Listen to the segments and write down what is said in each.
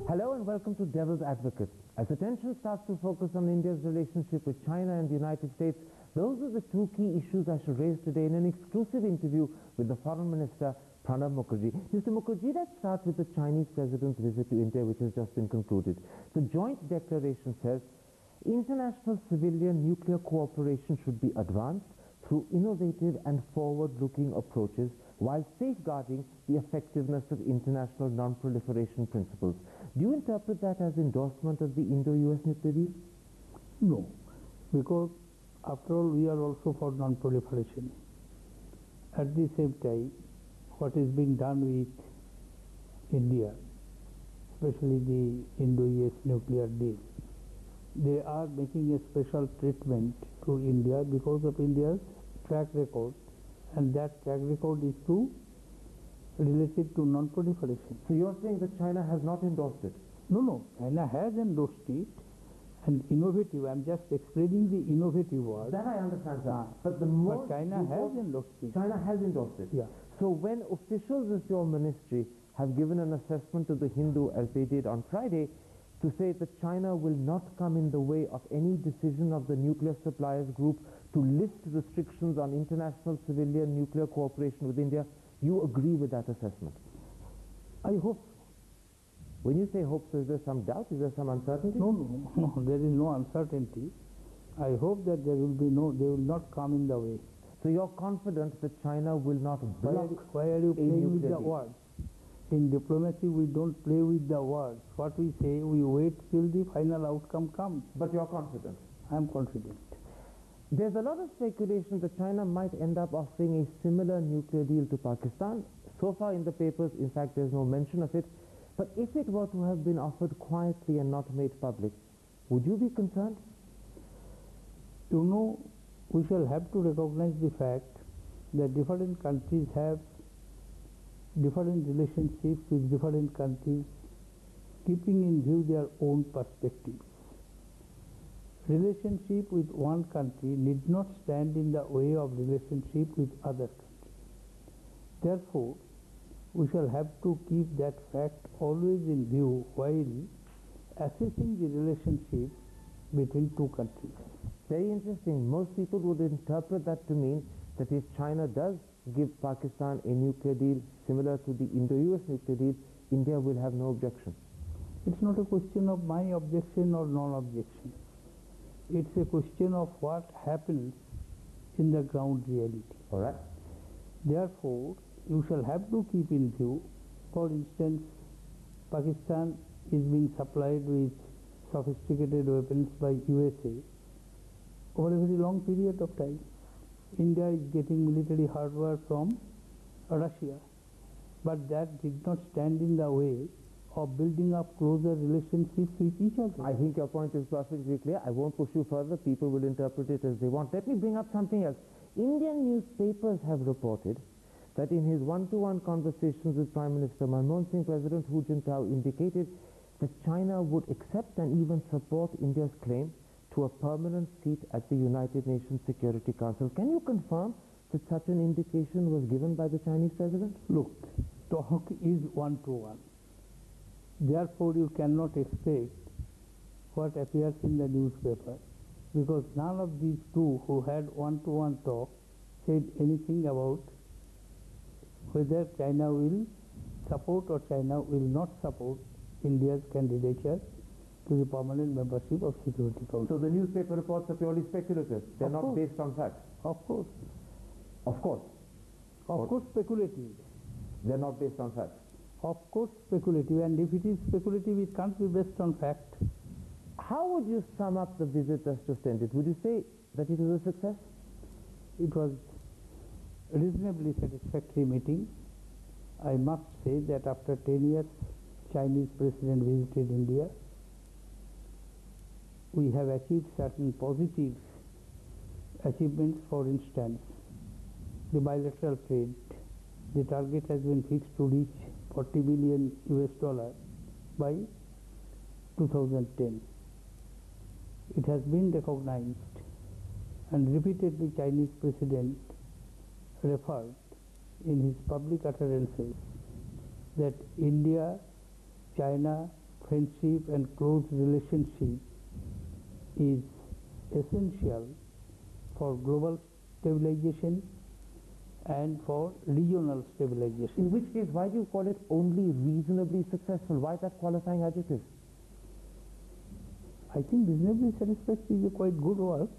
Hello and welcome to Devil's Advocate. As attention starts to focus on India's relationship with China and the United States, those are the two key issues I shall raise today in an exclusive interview with the Foreign Minister, Pranab Mukherjee. Mr. Mukherjee, let's start with the Chinese President's visit to India, which has just been concluded. The joint declaration says, international civilian nuclear cooperation should be advanced through innovative and forward-looking approaches while safeguarding the effectiveness of international non-proliferation principles. Do you interpret that as endorsement of the Indo-US nuclear deal? No, because after all we are also for non-proliferation. At the same time, what is being done with India, especially the Indo-US nuclear deal, they are making a special treatment to India because of India's track record, and that track record is related to non-proliferation. So you're saying that China has not endorsed it? No, China has endorsed it, and innovative, I'm just explaining the innovative word. That I understand, sir. But China has endorsed it. China has endorsed it? Yeah. So when officials of your ministry have given an assessment to the Hindu, as they did on Friday, to say that China will not come in the way of any decision of the nuclear suppliers group to lift restrictions on international civilian nuclear cooperation with India, you agree with that assessment? I hope. When you say hope, so is there some doubt? Is there some uncertainty? No, there is no uncertainty. I hope that they will not come in the way. So you're confident that China will not block Why are you playing with the deal? words? In diplomacy, we don't play with the words. What we say, we wait till the final outcome comes. But you're confident? I'm confident. There's a lot of speculation that China might end up offering a similar nuclear deal to Pakistan. So far in the papers, in fact, there's no mention of it. But if it were to have been offered quietly and not made public, would you be concerned? You know, we shall have to recognize the fact that different countries have different relationships with different countries, keeping in view their own perspectives. Relationship with one country need not stand in the way of relationship with other countries. Therefore, we shall have to keep that fact always in view while assessing the relationship between two countries. Very interesting. Most people would interpret that to mean that if China does give Pakistan a nuclear deal similar to the Indo-US nuclear deal, India will have no objection. It's not a question of my objection or non-objection. It's a question of what happens in the ground reality. All right. Therefore, you shall have to keep in view, for instance, Pakistan is being supplied with sophisticated weapons by USA over a very long period of time. India is getting military hardware from Russia, but that did not stand in the way of building up closer relationships with each other. I think your point is perfectly clear. I won't push you further. People will interpret it as they want. Let me bring up something else. Indian newspapers have reported that in his one-to-one conversations with Prime Minister Manmohan Singh, President Hu Jintao indicated that China would accept and even support India's claim to a permanent seat at the United Nations Security Council. Can you confirm that such an indication was given by the Chinese President? Look, talk is one-to-one. Therefore, you cannot expect what appears in the newspaper, because none of these two who had one-to-one talk said anything about whether China will support or China will not support India's candidature to the permanent membership of Security Council. So the newspaper reports are purely speculative. They're not based on facts. Of course. Of course. Of course speculative. They're not based on facts. Of course speculative, and if it is speculative, it can't be based on fact. How would you sum up the visit that's just ended? Would you say that it was a success? It was a reasonably satisfactory meeting. I must say that after 10 years, Chinese President visited India. We have achieved certain positive achievements. For instance, the bilateral trade. The target has been fixed to reach $40 billion by 2010. It has been recognized, and repeatedly Chinese President referred in his public utterances that India, China, friendship and close relationship is essential for global stabilization and for regional stabilization. In which case, why do you call it only reasonably successful? Why that qualifying adjective? I think reasonably satisfactory is a quite good word.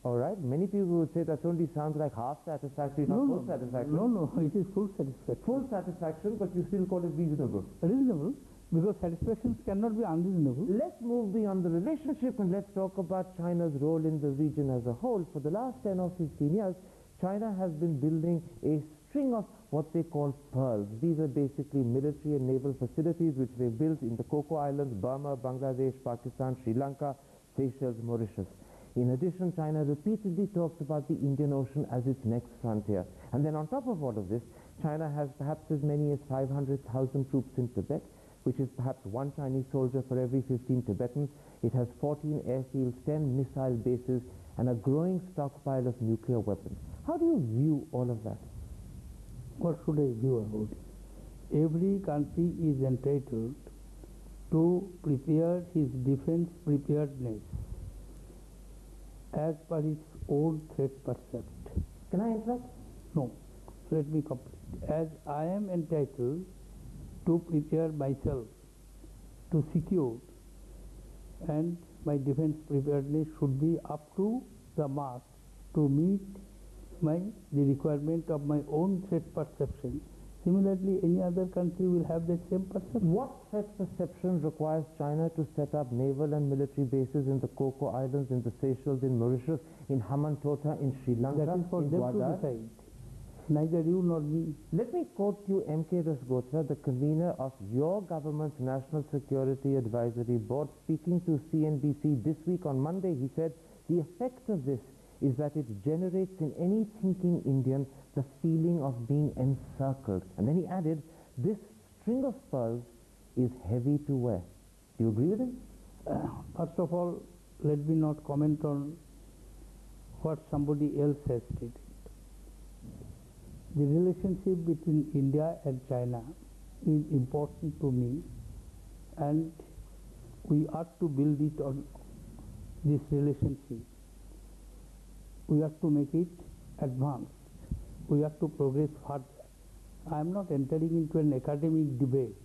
All right. Many people would say that only sounds like half satisfactory, not full satisfaction. No, it is full satisfaction. Full satisfaction, but you still call it reasonable. Reasonable, because satisfactions cannot be unreasonable. Let's move beyond the relationship and let's talk about China's role in the region as a whole. For the last 10 or 15 years, China has been building a string of what they call pearls. These are basically military and naval facilities which they built in the Coco Islands, Burma, Bangladesh, Pakistan, Sri Lanka, Seychelles, Mauritius. In addition, China repeatedly talks about the Indian Ocean as its next frontier. And then on top of all of this, China has perhaps as many as 500,000 troops in Tibet, which is perhaps one Chinese soldier for every 15 Tibetans. It has 14 airfields, 10 missile bases, and a growing stockpile of nuclear weapons. How do you view all of that? What should I view about it? Every country is entitled to prepare his defense preparedness as per its own threat percept. Can I interrupt? No, let me complete. As I am entitled to prepare myself to secure, and my defense preparedness should be up to the mark to meet the requirement of my own threat perception. Similarly, any other country will have the same perception. What threat perception requires China to set up naval and military bases in the Coco Islands, in the Seychelles, in Mauritius, in Hambantota, in Sri Lanka, That is for in them Gwadar? to decide. Neither you nor me. Let me quote you M.K. Rasgotra, the convener of your government's National Security Advisory Board, speaking to CNBC this week on Monday. He said, the effect of this is that it generates in any thinking Indian the feeling of being encircled. And then he added, this string of pearls is heavy to wear. Do you agree with him? First of all, let me not comment on what somebody else has stated. The relationship between India and China is important to me, and we ought to build it on this relationship. We have to make it advanced. We have to progress further. I am not entering into an academic debate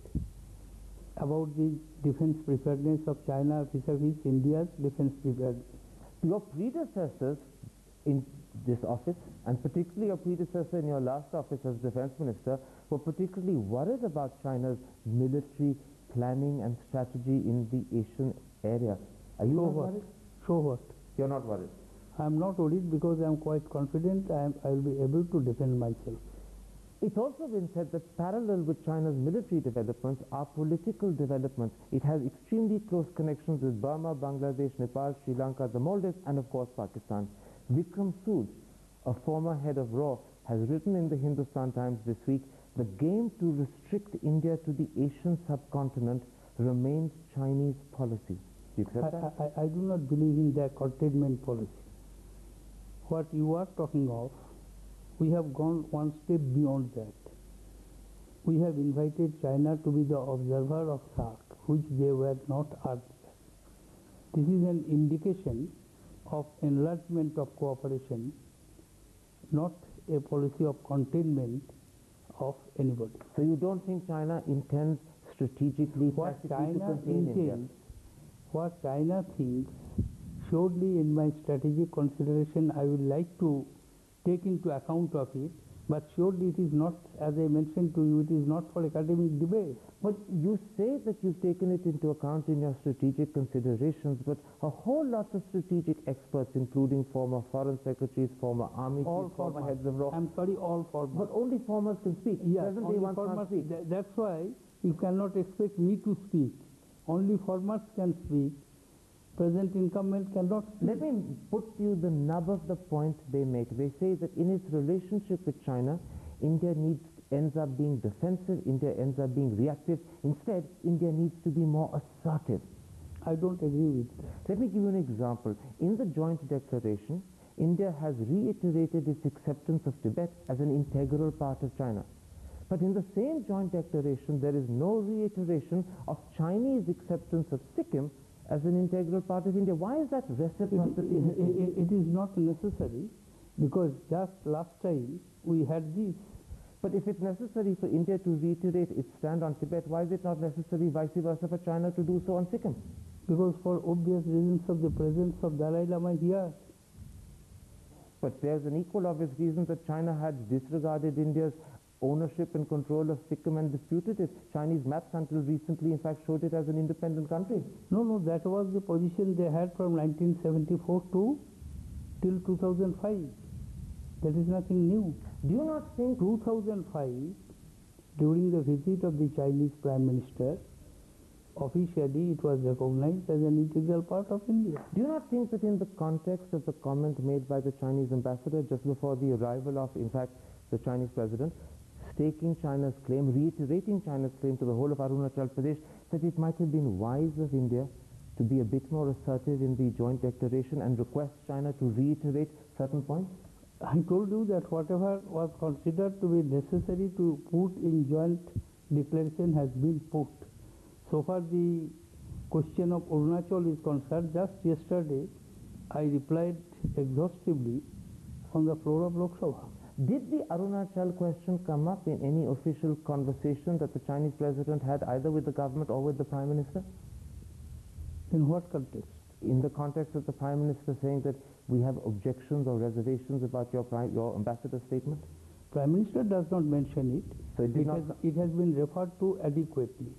about the defense preparedness of China vis-a-vis India's defense preparedness. Your predecessors in this office, and particularly your predecessor in your last office as defense minister, were particularly worried about China's military planning and strategy in the Asian area. Are you not worried? So what? You're not worried? I am not worried because I am quite confident I will be able to defend myself. It's also been said that parallel with China's military developments are political developments. It has extremely close connections with Burma, Bangladesh, Nepal, Sri Lanka, the Maldives, and of course Pakistan. Vikram Sood, a former head of RAW, has written in the Hindustan Times this week, the game to restrict India to the Asian subcontinent remains Chinese policy. Do you accept that? I do not believe in their containment policy. What you are talking of, we have gone one step beyond that. We have invited China to be the observer of SAARC, which they were not earlier. This is an indication of enlargement of cooperation, not a policy of containment of anybody. So you don't think China intends strategically, tactically to contain India? What China thinks, surely in my strategic consideration I will like to take into account of it, but surely it is not, as I mentioned to you, it is not for academic debate. But you say that you've taken it into account in your strategic considerations, but a whole lot of strategic experts, including former foreign secretaries, former army chiefs, former heads of RAW. I'm sorry, all formers. But only formers can speak. Yes, Present-day ones can't speak. That's why you cannot expect me to speak. Only formers can speak. Present incumbent cannot speak. Let me put to you the nub of the point they make. They say that in its relationship with China, India ends up being defensive, India ends up being reactive. Instead, India needs to be more assertive. I don't agree with that. Let me give you an example. In the joint declaration, India has reiterated its acceptance of Tibet as an integral part of China. But in the same joint declaration, there is no reiteration of Chinese acceptance of Sikkim as an integral part of India. Why is that reciprocity? It is not necessary, because just last time we had this. But if it's necessary for India to reiterate its stand on Tibet, why is it not necessary vice versa for China to do so on Sikkim? Because for obvious reasons of the presence of Dalai Lama here. But there's an equal obvious reason that China had disregarded India's ownership and control of Sikkim and disputed it. Chinese maps until recently in fact showed it as an independent country. No, that was the position they had from 1974 till 2005. That is nothing new. Do you not think 2005, during the visit of the Chinese Prime Minister, officially it was recognized as an integral part of India. Do you not think that in the context of the comment made by the Chinese ambassador just before the arrival of, in fact, the Chinese president, staking China's claim, reiterating China's claim to the whole of Arunachal Pradesh, that it might have been wise of India to be a bit more assertive in the joint declaration and request China to reiterate certain points? I told you that whatever was considered to be necessary to put in joint declaration has been put. So far the question of Arunachal is concerned, just yesterday I replied exhaustively on the floor of Lok Sabha. Did the Arunachal question come up in any official conversation that the Chinese president had either with the government or with the Prime Minister? In what context? In the context of the Prime Minister saying that we have objections or reservations about your ambassador's statement? Prime Minister does not mention it. So it has been referred to adequately.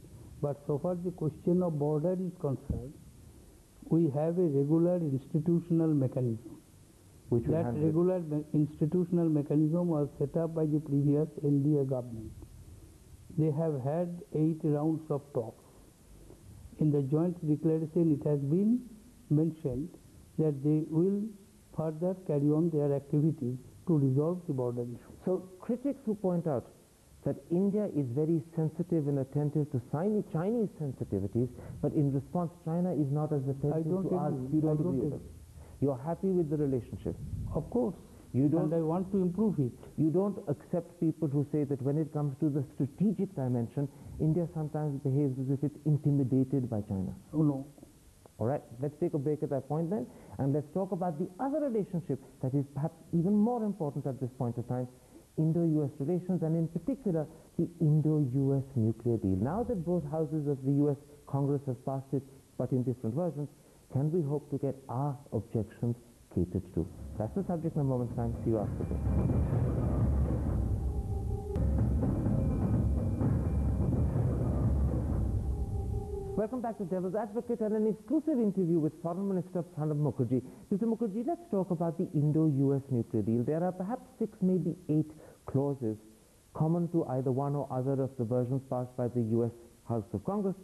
But so far the question of border is concerned, we have a regular institutional mechanism. That regular institutional mechanism was set up by the previous NDA government. They have had 8 rounds of talks. In the joint declaration it has been mentioned that they will further carry on their activities to resolve the border issue. So critics who point out that India is very sensitive and attentive to Chinese sensitivities, but in response China is not as attentive to ours. You don't agree with them. You're happy with the relationship? Of course. And I want to improve it. You don't accept people who say that when it comes to the strategic dimension, India sometimes behaves as if it's intimidated by China? Oh, no. All right, let's take a break at that point then, and let's talk about the other relationship that is perhaps even more important at this point of time, Indo-US relations, and in particular, the Indo-US nuclear deal. Now that both houses of the US Congress have passed it, but in different versions, can we hope to get our objections catered to? That's the subject in a moment's time. See you after this. Welcome back to Devil's Advocate and an exclusive interview with Foreign Minister Pranab Mukherjee. Mr. Mukherjee, let's talk about the Indo-US nuclear deal. There are perhaps 6, maybe 8 clauses common to either one or other of the versions passed by the US House of Congress,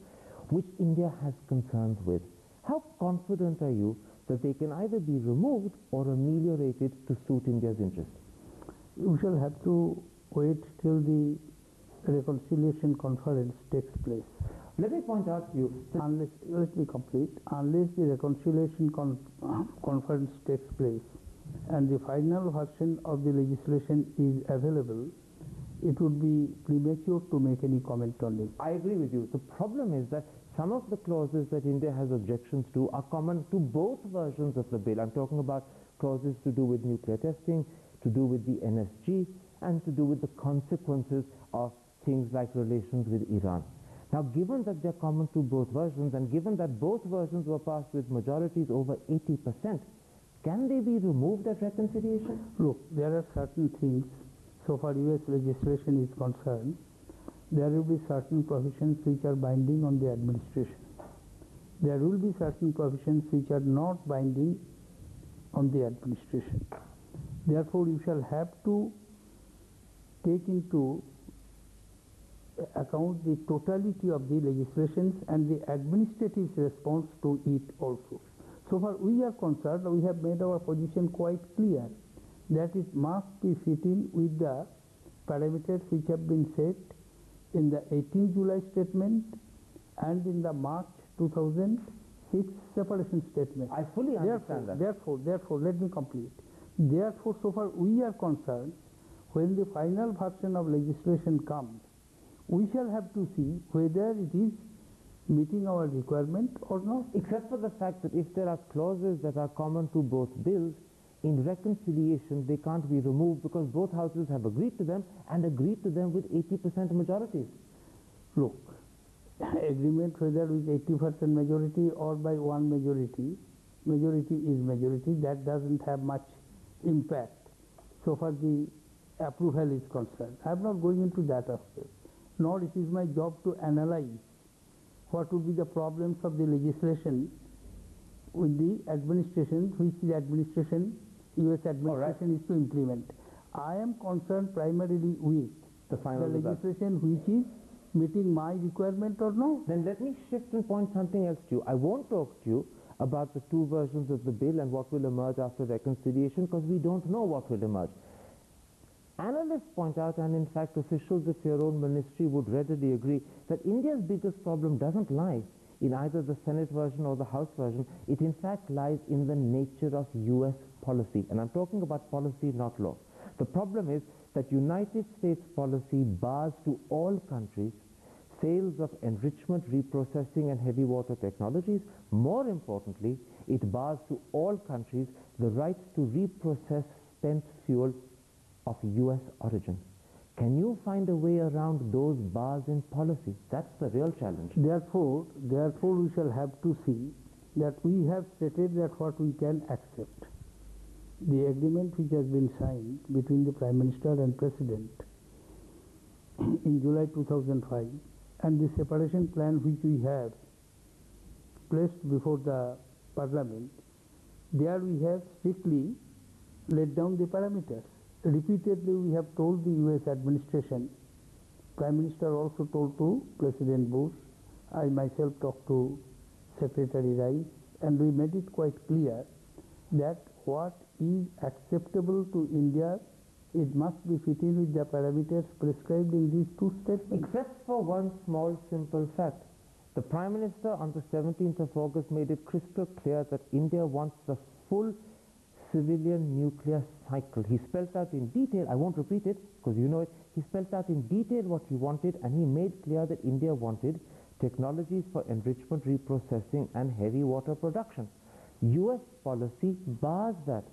which India has concerns with. How confident are you that they can either be removed or ameliorated to suit India's interests? We shall have to wait till the reconciliation conference takes place. Let me point out to you that let me complete. Unless the reconciliation conference takes place and the final version of the legislation is available, it would be premature to make any comment on it. I agree with you. The problem is that some of the clauses that India has objections to are common to both versions of the bill. I'm talking about clauses to do with nuclear testing, to do with the NSG, and to do with the consequences of things like relations with Iran. Now, given that they're common to both versions, and given that both versions were passed with majorities over 80%, can they be removed at reconciliation? Look, there are certain things, so far US legislation is concerned, there will be certain provisions which are binding on the administration. There will be certain provisions which are not binding on the administration. Therefore, you shall have to take into account the totality of the legislations and the administrative response to it also. So far we are concerned, we have made our position quite clear that it must be fitting with the parameters which have been set in the 18 July statement and in the March 2006 separation statement. I fully understand that. Therefore, let me complete. Therefore, so far we are concerned, when the final version of legislation comes, we shall have to see whether it is meeting our requirement or not. Except for the fact that if there are clauses that are common to both bills, in reconciliation they can't be removed because both houses have agreed to them and agreed to them with 80% majorities. Look, agreement whether with 80% majority or by one majority, majority is majority, that doesn't have much impact so far the approval is concerned. I am not going into that aspect, nor it is my job to analyze what would be the problems of the legislation with the administration, which the administration, US administration is to implement. I am concerned primarily with the final legislation which is meeting my requirement or no. Then let me shift and point something else to you. I won't talk to you about the two versions of the bill and what will emerge after reconciliation because we don't know what will emerge. Analysts point out, and in fact officials of your own ministry would readily agree, that India's biggest problem doesn't lie in either the Senate version or the House version. It in fact lies in the nature of US policy. And I'm talking about policy, not law. The problem is that United States policy bars to all countries sales of enrichment, reprocessing and heavy water technologies. More importantly, it bars to all countries the right to reprocess spent fuel of US origin. Can you find a way around those bars in policy? That's the real challenge. Therefore, we shall have to see that we have stated that what we can accept. The agreement which has been signed between the Prime Minister and President in July 2005 and the separation plan which we have placed before the Parliament, there we have strictly laid down the parameters. Repeatedly we have told the US administration, Prime Minister also told to President Bush, I myself talked to Secretary Rice, and we made it quite clear that what is acceptable to India, it must be fitting with the parameters prescribed in these two statements. Except for one small simple fact. The Prime Minister on the 17th of August made it crystal clear that India wants the full civilian nuclear cycle. He spelled out in detail, I won't repeat it because you know it, he spelled out in detail what he wanted, and he made clear that India wanted technologies for enrichment, reprocessing and heavy water production. US policy bars that.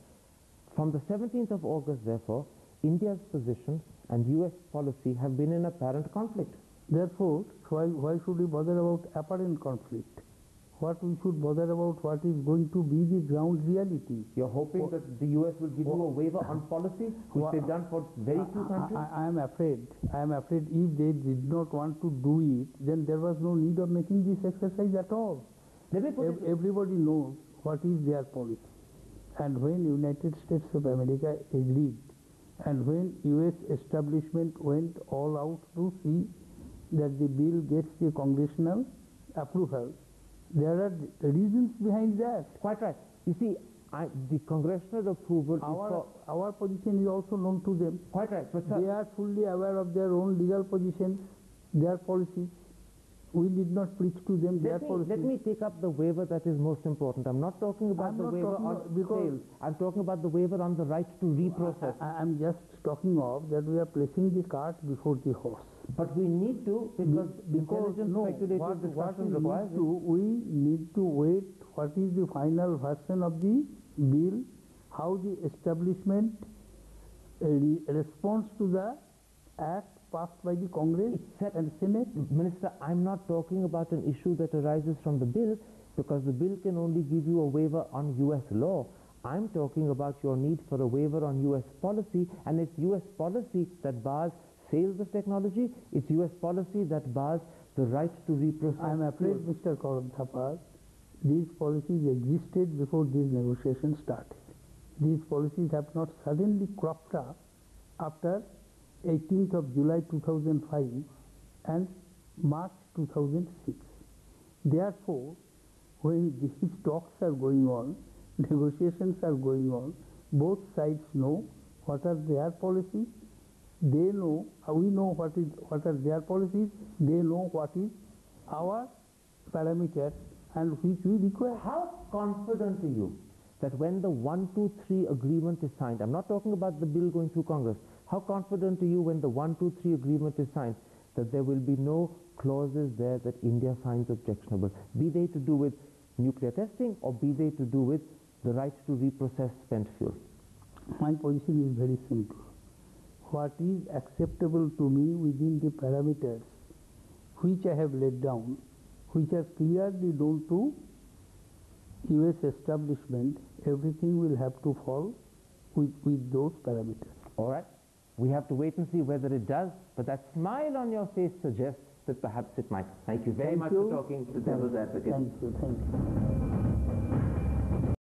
From the 17th of August, therefore, India's position and US policy have been in apparent conflict. Therefore, why should we bother about apparent conflict? What we should bother about what is going to be the ground reality. You're hoping that the US will give you a waiver on policy, which they've done for very few countries? I am afraid if they did not want to do it, then there was no need of making this exercise at all. Let me put Everybody knows what is their policy. And when United States of America agreed, and when US establishment went all out to see that the bill gets the congressional approval, there are reasons behind that. Quite right. You see, the congressional approval our position is also known to them. Quite right. But they are fully aware of their own legal positions, their policies. We did not preach to them their policies. Let me take up the waiver that is most important. I'm not talking about the waiver on sales. I'm talking about the waiver on the right to reprocess. I'm just talking of that we are placing the cart before the horse. But we need to, because intelligent speculative discussion requires it. We need to wait what is the final version of the bill, how the establishment responds to the act passed by the Congress and Senate. Minister, I'm not talking about an issue that arises from the bill, because the bill can only give you a waiver on US law. I'm talking about your need for a waiver on US policy, and it's US policy that bars sales of technology, it's US policy that bars the right to reprocess. I'm afraid, Mr. Kaurandhapal, these policies existed before these negotiations started. These policies have not suddenly cropped up after 18th of July 2005 and March 2006. Therefore, when these talks are going on, negotiations are going on, both sides know what are their policies, they know, we know what are their policies, they know what is our parameters and which we require. How confident are you that when the 123 agreement is signed, I'm not talking about the bill going through Congress, How confident are you when the 123 agreement is signed that there will be no clauses there that India finds objectionable, be they to do with nuclear testing or be they to do with the right to reprocess spent fuel? My position is very simple. What is acceptable to me within the parameters which I have laid down, which are clearly known to US establishment, everything will have to fall with those parameters. All right. We have to wait and see whether it does, but that smile on your face suggests that perhaps it might. Thank you very much for talking to Devil's Advocate. Thank you.